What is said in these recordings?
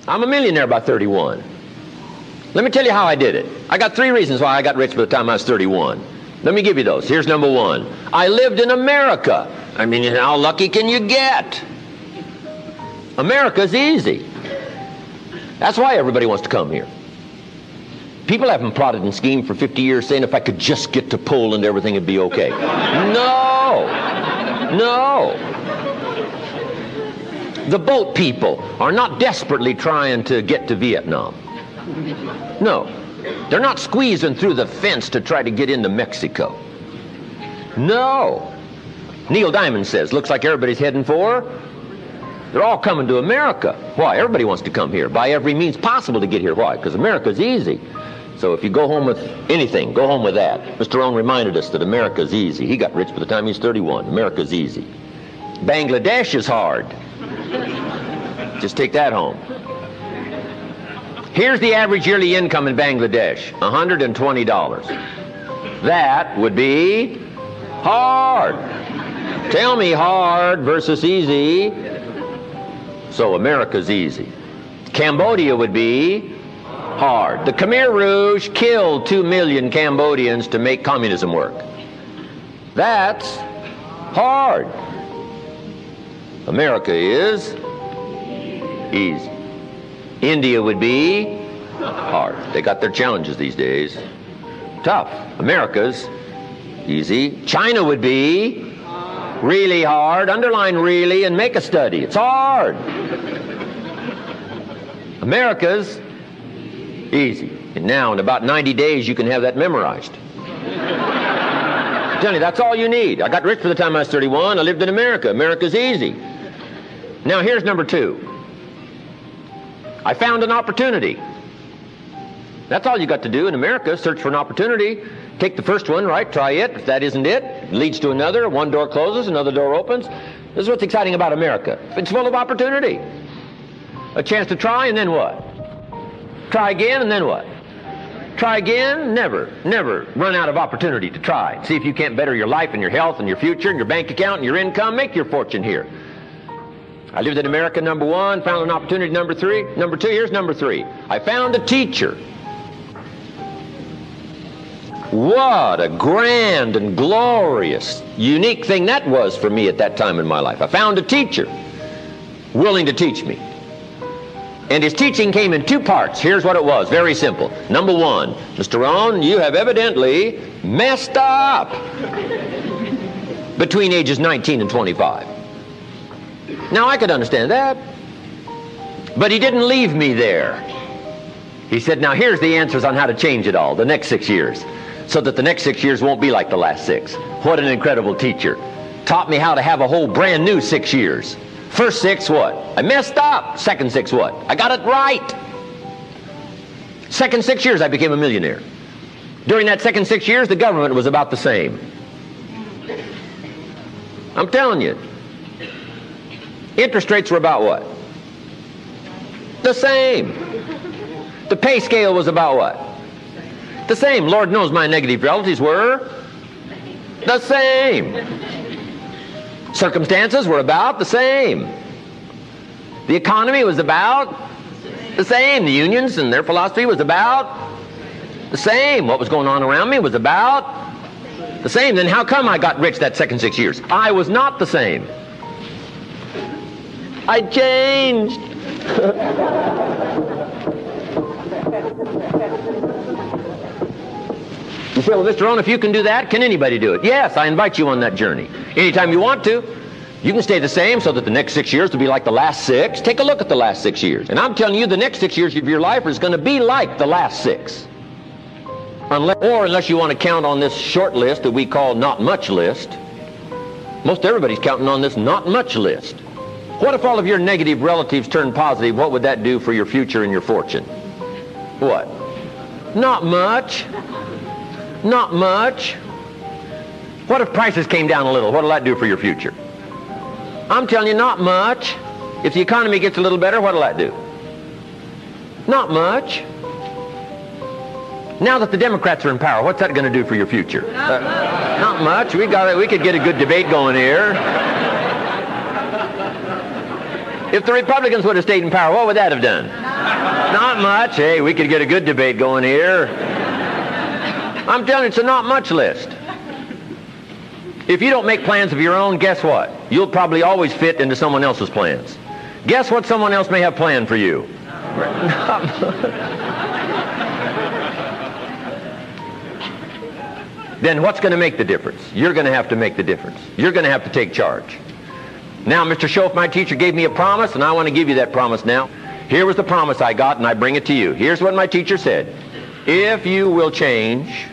I'm a millionaire by 31. Let me tell you how I did it. I got 3 reasons why I got rich by the time I was 31. Let me give you those. Here's number 1. I lived in America. I mean, how lucky can you get? America's easy. That's why everybody wants to come here. People haven't plotted and schemed for 50 years saying if I could just get to Poland, everything would be okay. No. No. The boat people are not desperately trying to get to Vietnam. No. They're not squeezing through the fence to try to get into Mexico. No. Neil Diamond says, looks like everybody's heading for, they're all coming to America. Why? Everybody wants to come here by every means possible to get here. Why? Because America's easy. So if you go home with anything, go home with that. Mr. Rohn reminded us that America's easy. He got rich by the time he was 31. America's easy. Bangladesh is hard. Just take that home. Here's the average yearly income in Bangladesh, $120. That would be hard. Tell me hard versus easy. So America's easy. Cambodia would be hard. The Khmer Rouge killed 2 million Cambodians to make communism work. That's hard. America is easy. India would be hard. They got their challenges these days. Tough. America's easy. China would be really hard. Underline really and make a study. It's hard. America's easy. And now in about 90 days you can have that memorized. I'm telling you, that's all you need. I got rich by the time I was 31. I lived in America. America's easy. Now here's number 2. I found an opportunity. That's all you got to do in America, search for an opportunity. Take the first one, right? Try it. If that isn't it, it leads to another. One door closes, another door opens. This is what's exciting about America. It's full of opportunity. A chance to try, and then what? Try again, and then what? Try again, never run out of opportunity to try. See if you can't better your life and your health and your future and your bank account and your income. Make your fortune here. I lived in America, number 1, found an opportunity, number 3. Number 2, here's number 3. I found a teacher. What a grand and glorious, unique thing that was for me at that time in my life. I found a teacher willing to teach me. And his teaching came in 2 parts. Here's what it was, very simple. Number 1, Mr. Rohn, you have evidently messed up between ages 19 and 25. Now, I could understand that, but he didn't leave me there. He said, now here's the answers on how to change it all, the next 6 years, so that the next 6 years won't be like the last 6. What an incredible teacher. Taught me how to have a whole brand new 6 years. First 6, what? I messed up. Second 6, what? I got it right. Second 6 years, I became a millionaire. During that second 6 years, the government was about the same. I'm telling you. Interest rates were about what? The same. The pay scale was about what? The same. Lord knows my negative relatives were the same. Circumstances were about the same. The economy was about the same. The unions and their philosophy was about the same. What was going on around me was about the same. Then how come I got rich that second 6 years? I was not the same. I changed. You say, well, Mr. Rohn, if you can do that, can anybody do it? Yes, I invite you on that journey. Anytime you want to. You can stay the same so that the next 6 years will be like the last 6. Take a look at the last 6 years. And I'm telling you, the next 6 years of your life is going to be like the last 6. Unless you want to count on this short list that we call not much list. Most everybody's counting on this not much list. What if all of your negative relatives turned positive? What would that do for your future and your fortune? What? Not much. Not much. What if prices came down a little? What will that do for your future? I'm telling you, not much. If the economy gets a little better, what will that do? Not much. Now that the Democrats are in power, what's that going to do for your future? Not much. We could get a good debate going here. If the Republicans would have stayed in power, what would that have done? Not much. Hey, we could get a good debate going here. I'm telling you, it's a not much list. If you don't make plans of your own, guess what? You'll probably always fit into someone else's plans. Guess what someone else may have planned for you? Then what's going to make the difference? You're going to have to make the difference. You're going to have to take charge. Now, Mr. Schoaf, my teacher, gave me a promise, and I want to give you that promise now. Here was the promise I got, and I bring it to you. Here's what my teacher said. If you will change,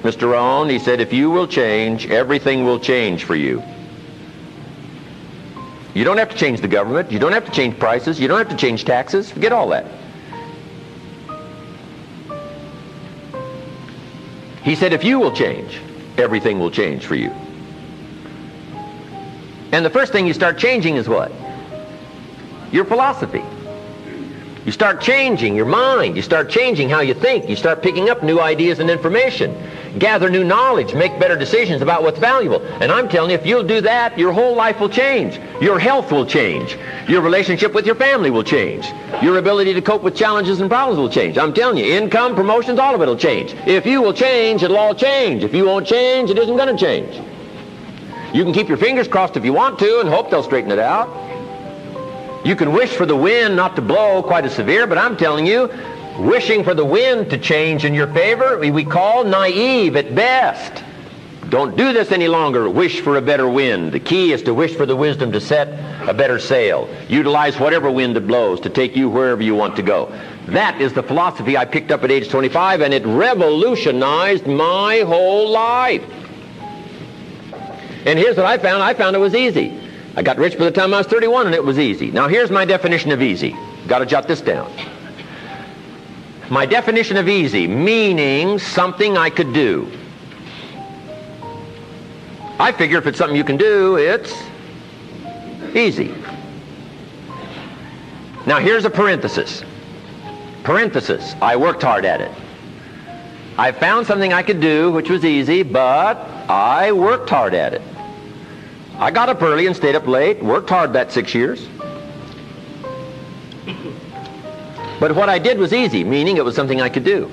Mr. Rohn, he said, if you will change, everything will change for you. You don't have to change the government. You don't have to change prices. You don't have to change taxes. Forget all that. He said, if you will change, everything will change for you. And the first thing you start changing is what? Your philosophy. You start changing your mind. You start changing how you think. You start picking up new ideas and information. Gather new knowledge. Make better decisions about what's valuable. And I'm telling you, if you'll do that, your whole life will change. Your health will change. Your relationship with your family will change. Your ability to cope with challenges and problems will change. I'm telling you, income, promotions, all of it will change. If you will change, it'll all change. If you won't change, it isn't going to change. You can keep your fingers crossed if you want to and hope they'll straighten it out. You can wish for the wind not to blow quite as severe, but I'm telling you, wishing for the wind to change in your favor, we call naive at best. Don't do this any longer. Wish for a better wind. The key is to wish for the wisdom to set a better sail. Utilize whatever wind that blows to take you wherever you want to go. That is the philosophy I picked up at age 25, and it revolutionized my whole life. And here's what I found. I found it was easy. I got rich by the time I was 31, and it was easy. Now, here's my definition of easy. Got to jot this down. My definition of easy, meaning something I could do. I figure if it's something you can do, it's easy. Now, here's a parenthesis. Parenthesis, I worked hard at it. I found something I could do, which was easy, but I worked hard at it. I got up early and stayed up late, worked hard that 6 years. But what I did was easy, meaning it was something I could do.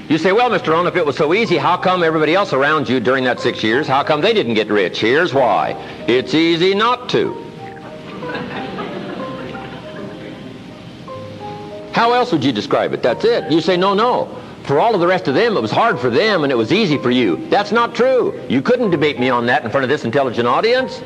You say, well, Mr. Rohn, if it was so easy, how come everybody else around you during that 6 years, how come they didn't get rich? Here's why. It's easy not to. How else would you describe it? That's it. You say, no. For all of the rest of them, it was hard for them and it was easy for you. That's not true. You couldn't debate me on that in front of this intelligent audience.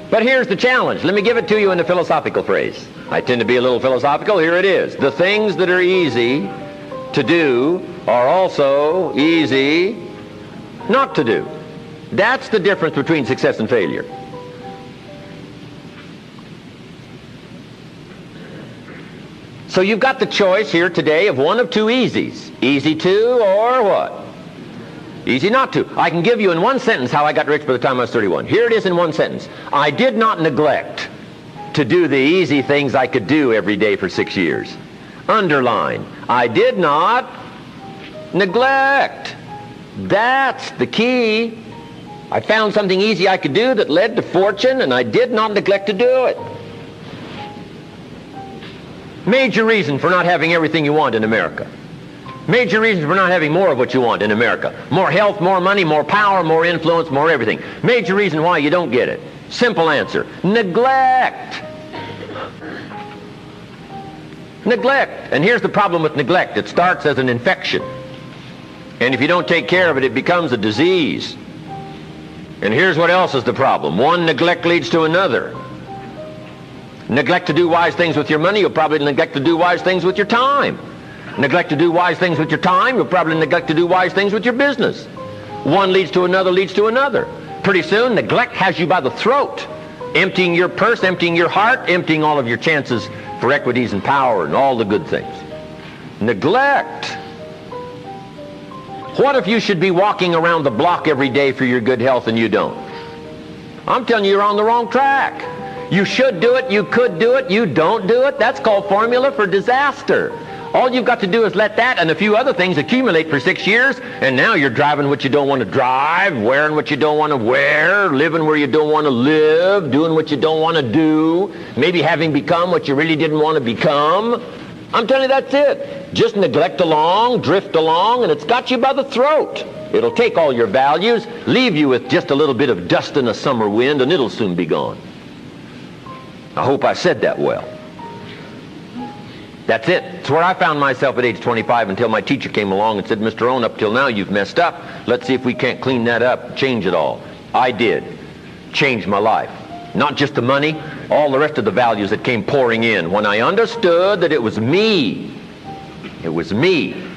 But here's the challenge. Let me give it to you in a philosophical phrase. I tend to be a little philosophical. Here it is. The things that are easy to do are also easy not to do. That's the difference between success and failure. So you've got the choice here today of one of two easies. Easy to or what? Easy not to. I can give you in one sentence how I got rich by the time I was 31. Here it is in one sentence. I did not neglect to do the easy things I could do every day for 6 years. Underline. I did not neglect. That's the key. I found something easy I could do that led to fortune, and I did not neglect to do it. Major reason for not having everything you want in America. Major reason for not having more of what you want in America. More health, more money, more power, more influence, more everything. Major reason why you don't get it. Simple answer. Neglect. Neglect. And here's the problem with neglect. It starts as an infection. And if you don't take care of it, it becomes a disease. And here's what else is the problem. One neglect leads to another. Neglect to do wise things with your money, you'll probably neglect to do wise things with your time. Neglect to do wise things with your time, you'll probably neglect to do wise things with your business. One leads to another, leads to another. Pretty soon, neglect has you by the throat, emptying your purse, emptying your heart, emptying all of your chances for equities and power and all the good things. Neglect. What if you should be walking around the block every day for your good health and you don't? I'm telling you, you're on the wrong track. You should do it, you could do it, you don't do it. That's called formula for disaster. All you've got to do is let that and a few other things accumulate for 6 years, and now you're driving what you don't want to drive, wearing what you don't want to wear, living where you don't want to live, doing what you don't want to do, maybe having become what you really didn't want to become. I'm telling you, that's it. Just neglect along, drift along, and it's got you by the throat. It'll take all your values, leave you with just a little bit of dust in a summer wind, and it'll soon be gone. I hope I said that well. That's it. It's where I found myself at age 25 until my teacher came along and said, Mr. Rohn, up till now you've messed up. Let's see if we can't clean that up, change it all. I did. Changed my life. Not just the money, all the rest of the values that came pouring in when I understood that it was me. It was me.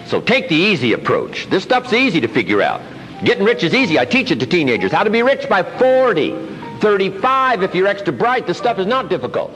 So take the easy approach. This stuff's easy to figure out. Getting rich is easy. I teach it to teenagers. How to be rich by 40, 35. If you're extra bright, this stuff is not difficult.